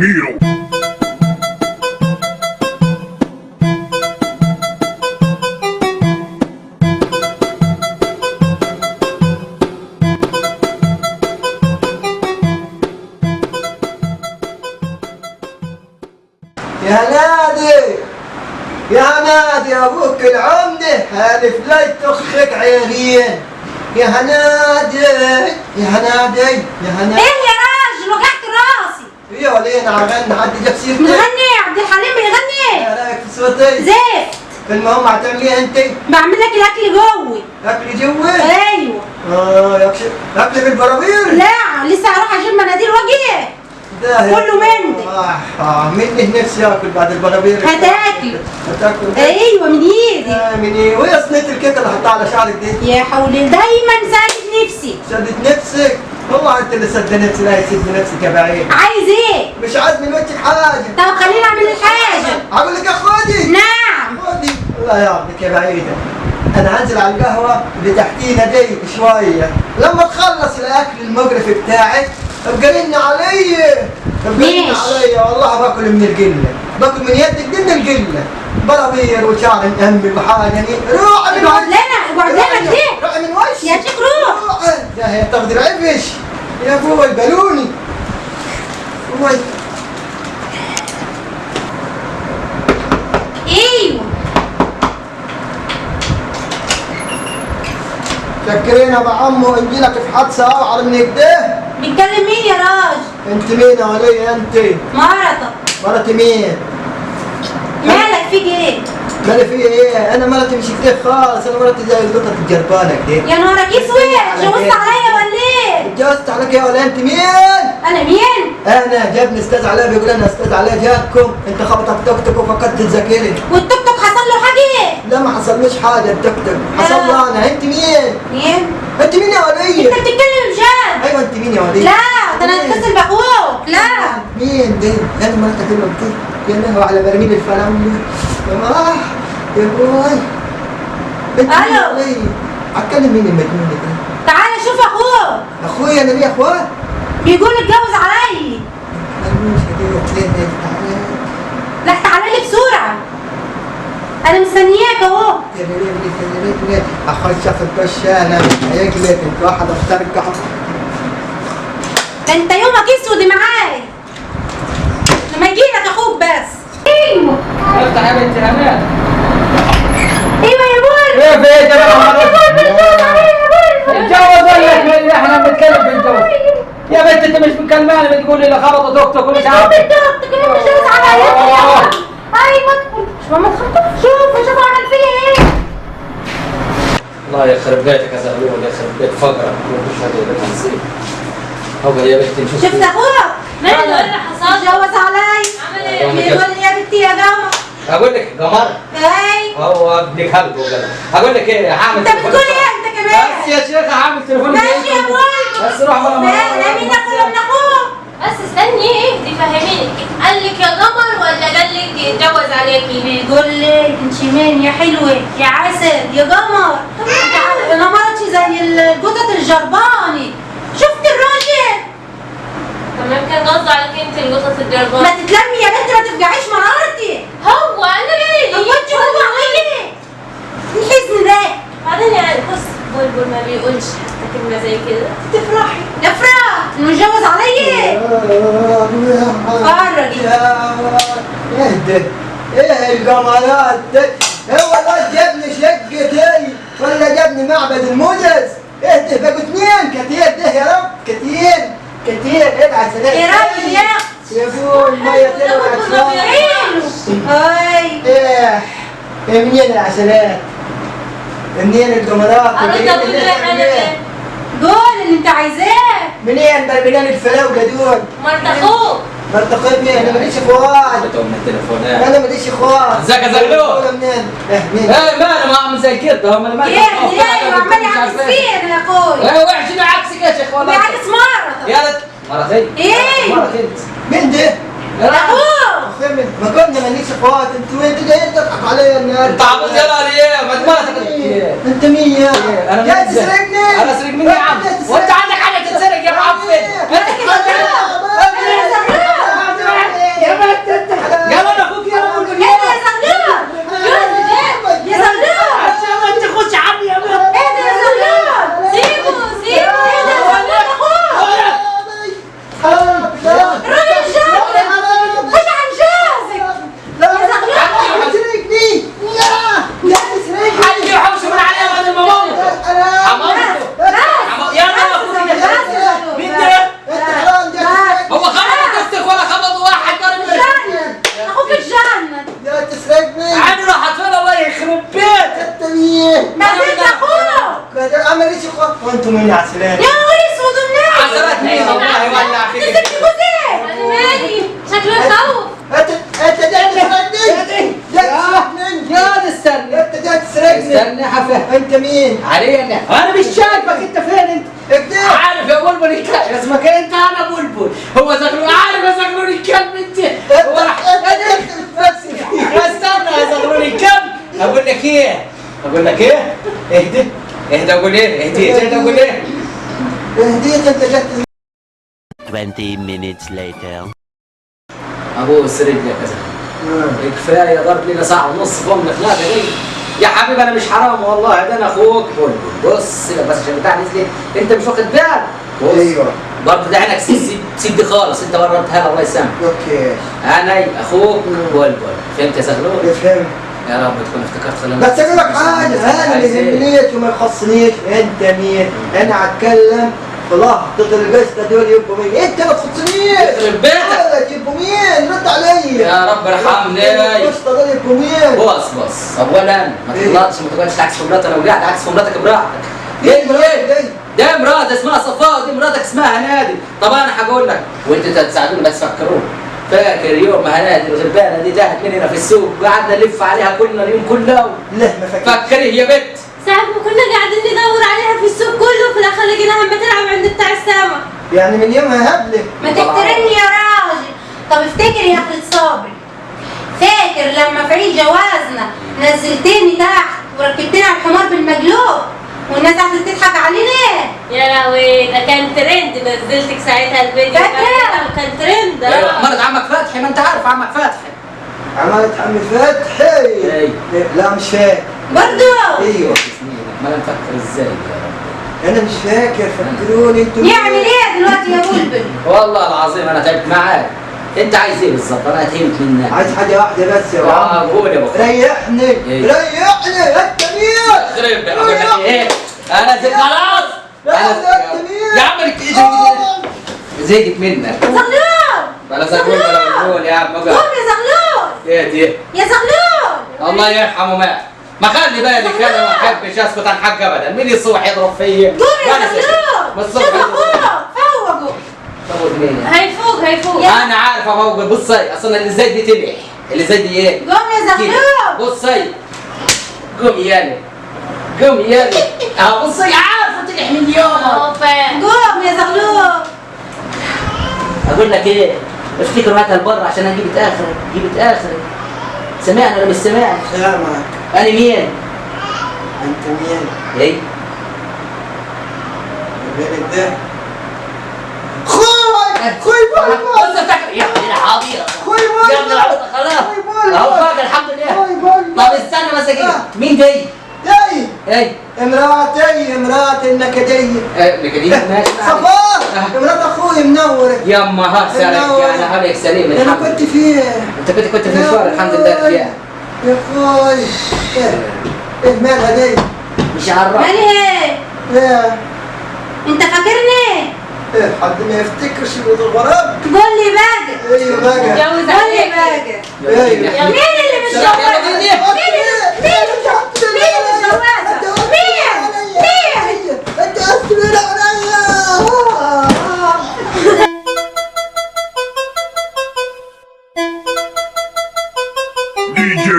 Casimiro. يا نادي يا نادي ابوك العمده هالف لا تخك عينين يا هنادي يا هنادي يا هنادي. ايه يا راجل وجعت راسي. ايه ولينا عغنى حد جاب سيرتك؟ بتغني عبد الحليم بيغني. ايه رايك في صوتي؟ زفت. المهم هتعملي انت؟ بعمل لك الاكل جوي. اكل جوي؟ ايوه. يكشف اكل بالبراميل؟ لا لسه هروح اجيب مناديل واجي. كله مندي. مني نفسي اكل بعد البراميل. هتاكل. هتاكل؟ ايوه من ايدي. من ايه؟ وهي صينيه الكيكه اللي حطها على شعرك دي؟ يا حولي دايما سادت نفسي. سدت نفسك؟ والله انت اللي سد نفسي لا يسد نفسك يا بعيد. عايز ايه؟ مش عايز من وجهك حاجه. طب خليني اعمل الحاجه. هقول لك يا خدي. نعم. خدي. الله يعطيك يا بعيده. انا هنزل على القهوه اللي تحتينا دي شويه، لما تخلص الاكل المقرف بتاعك ابقى رن علي. ابقى رن علي والله باكل من القله، باكل من يدك دي من القله. برابير وشعر مأمل وحاجه روح من اقعد لنا اقعد لنا كده. روح من وشي يا شيخ روح. يا هي تاخذ العفش يا ابوي البالوني. ابوي ايوه. شكرين يا ابو عمو انجي لك في حادثه اوعر من كده. بيتكلم مين يا راجل؟ انت مين يا وليه انت؟ مرتك. مرتي مين؟ مالك فيك ايه؟ مالي في ايه؟ انا مرتي مش كده خالص، انا مرتي زي القطط الجربانه كده. يا نهارك اسود، اتجوزت عليا ولا ايه؟ اتجوزت عليك يا ولا انت مين؟ انا مين؟ انا جابني استاذ علاء بيقول انا استاذ علاء جابكم، انت خبطت توك توك وفقدت الذاكره. والتوك توك حصل له حاجه؟ لا ما حصلنيش حاجه التوك توك، حصل له انا. انت مين؟ مين؟ انت مين يا وليه؟ انت بتتكلم بجد؟ ايوه انت مين يا وليه؟ لا ده انا هتصل باخوك. لا مين دي؟ انا مرتك دي يا لهوي على برميل الفراوله. يا بوي انت مين يا الو. وليه؟ هتكلم مين المجنونه دي؟ تعالى شوف اخوك. اخويا انا ليه اخوات؟ بيقول اتجوز عليا. مش هديت ليه تعالى. لا تعالى لي بسرعه، انا مستنياك اهو. اخش اخد انا هيجلك انت واحد افترق. ده انت يومك اسود معايا لما يجيلك اخوك بس. ايوه افتح يا بنتي الامان. ايوه يا بول. ايه في ايه يا بول اتجوز ولا ايه؟ احنا بنتكلم في الجواز. يا بنت انت مش مكلماني بتقول لي خبطوا توك توك ومش عارف. بتجوز عليا. ايوه مش ماما تخطف. شوف عمل فيا ايه. الله يخرب بيتك يا زغلول، يخرب بيت فقرك ومش هتقدر تنسيه. هو يا بنتي نشوف. شفت اخوك؟ ماله ايه اللي حصل؟ اتجوز عليا. عمل ايه؟ بيقول لي يا بنتي يا قمر. اقول لك قمر. ايوه هو ابن كلب وكده. اقول لك ايه هعمل انت بتقول ايه انت كمان؟ بس يا شيخ هعمل تليفون. ماشي يا بول. بس روح ولا لا منك ولا من اخوك. بس استني اهدي فهميني، قال لك يا قمر ولا قال لك يتجوز عليكي؟ بيقول لي انت مين يا حلوه يا عسل يا قمر. انا مرتي زي القطط الجرباني. شفت الراجل؟ طب يمكن قصده عليك انت القطط ما الجربانة. تتلمي يا بنت، ما تفجعيش مرارتي. هو انا مالي؟ هو انت هو عليا الحزن ده. بعدين يعني بص بلبل ما بيقولش حتى كلمة زي كده تفرحي. افرح انه اتجوز عليا. فرجي. اهدى ايه القمرات دي؟ هو ده جابني شقتي ولا جابني معبد الموزز؟ اهدى بقوا اثنين كتير ده يا رب كتير كتير. ادعى سلام يا راجل يا اختي. يا ابوي المية تلوى حلو. اي ايه منين العسلات؟ منين القمرات؟ انت بتقول لي احنا فين؟ قول اللي انت عايزاه. منين بربلان الفلاوله دول؟ مرت اخوك. مرتقب مين؟ انا ماليش اخوات. من التليفونات. انا ماليش اخوات. ازيك يا زغلول؟ منين؟ مين؟ ايه مالي ما اعمل زي كده هم اللي ايه وعمال يعكس فينا يا اخوي. ايه وحش اللي عكسك يا شيخ والله. بيعكس مرة. يا ريت مرتين. ايه مرتين. مين ده؟ يا راجل اخوك. ما كنا ماليش اخوات، انتوا جايين تضحكوا عليا النهارده. انت عبط يلا ليه؟ ما مرتك انت مين يا؟ انا جاي تسرقني؟ انا اسرق مني يا عم. وانت عندك حاجه تتسرق يا معفن. انت اخوة وانتم من عسلان. يا نهار اسود الناس. عسلات مين والله يولع فيك. انت سبت جوزك. انا مالي شكله يخوف. انت جاي تسرقني؟ جاي تسرقني؟ يا استنى انت جاي تسرقني؟ استنى حفه انت مين؟ علينا انا مش شايفك انت فين انت اكده عارف يا بلبل الكلب اسمك انت انا بلبل هو زغلول عارف يا زغلول الكلب انت هو راح استنى يا زغلول الكلب اقول لك ايه اهدى اقول ايه اهدى اقول ايه هديت انت جاي 20 minutes later. ابوس رجلك يا زغلول كفايه ضرب لنا ساعه ونص فوق الخناقه دي يا حبيبي انا مش حرام والله ده انا اخوك بلبل بص بس عشان بتاع نزلت انت مش واخد بالك بص ايوه برضه ده عينك سيب دي خالص انت ورطتها الله يسامحك اوكي انا اخوك بلبل فهمت يا زغلول فهمت. يا رب تكون افتكرت خلينا بس اقول لك حاجه انا ما يهمنيش وما يخصنيش انت مين. انا هتكلم في لحظه القصه دول يبقوا مين. انت ما تخصنيش. يخرب بيتك قالك يبقوا مين؟ رد عليا. يا رب ارحمني القصه دول يبقوا مين؟ بص اولا ما إيه؟ تغلطش ما تقعدش عكس في مراتك لو قاعد عكس في مراتك براحتك ايه مراتك دي؟ ده مرات اسمها صفاء ودي مراتك اسمها هنادي طب انا هقول لك وانتوا تساعدوني بس فكروني فاكر يوم ما هنادي الغلبانه دي تاهت مننا في السوق وقعدنا نلف عليها كلنا اليوم كله لا ما فاكر. فكري يا بنت ساعة ما كنا قاعدين ندور عليها في السوق كله في الاخر لقيناها بتلعب عند بتاع السما. يعني من يومها هبله. ما تحترمني يا راجل. طب افتكر يا اخي صابري، فاكر لما في عيد جوازنا نزلتني تحت وركبتني على الحمار بالمقلوب والناس قعدت تضحك علينا؟ يا لهوي ده كان ترند نزلتك ساعتها الفيديو فاكرة؟ كان ترند ايوه مرت عمك فتحي ما انت عارف عمك فتحي عملت عمي فتحي. إيه. لا مش فاكر. برضو؟ ايوه ما انا مفكر ازاي يا رب انا مش فاكر. فكروني انتوا. يعمل ايه دلوقتي يا بلبل؟ والله العظيم انا تعبت معاك انت عايز ايه بالظبط انا اتهمت منك عايز حاجه واحده بس يا عم. قول يا ابو ريحني. إيه؟ ريحني انت مين؟ خرب اقول لك ايه انا زهقت خلاص لا انت مين؟ يا عم زهقت منك زغلول. بلا زغلول بلا مجنون يا عم قوم بقى يا زغلول. ايه دي يا زغلول. الله يرحمه مات ما خلي بالك انا ما احبش اسكت عن حق ابدا مين يصوح يضرب فيا قوم يا زغلول. شوف اخوك فوقه. طب مين هيفوق انا عارف ابوك بصي اصلا اللي زي دي تلح اللي زي دي ايه قوم يا زغلول. بصي قوم يالي قوم يالي اه بصي عارفه تلح من يوم قوم يا زغلول. اقول لك ايه افتكر هاتها لبره عشان اجيب اخري سمعني ولا مش سامعني سامعك. انا مين انت مين؟ ايه البنت ده خوي بلبل. بص افتكر يا ابني الحاضيره خوي يا ابني بلبل. العبط خلاص خوي اهو بلبل. فاكر الحمد لله خوي بلبل. طب استنى بس كده مين دي جاي ايه مراتي النكدية. لكن ماشي صفاء مرات اخوي منورة. يما ها سالك انا هلك سليم انا الحمد كنت لله فيه. انت كنت في مشوار الحمد لله فيها يا اخوي ايه مالها دي؟ مش عارف مالي؟ ايه انت فاكرني؟ ايه حد ما يفتكرش بالغراب. قول لي باقي. ايوه بقى. جوز قول لي عليك باقي. ايوه مين اللي مش سلام يا جوز؟ وديدي. مين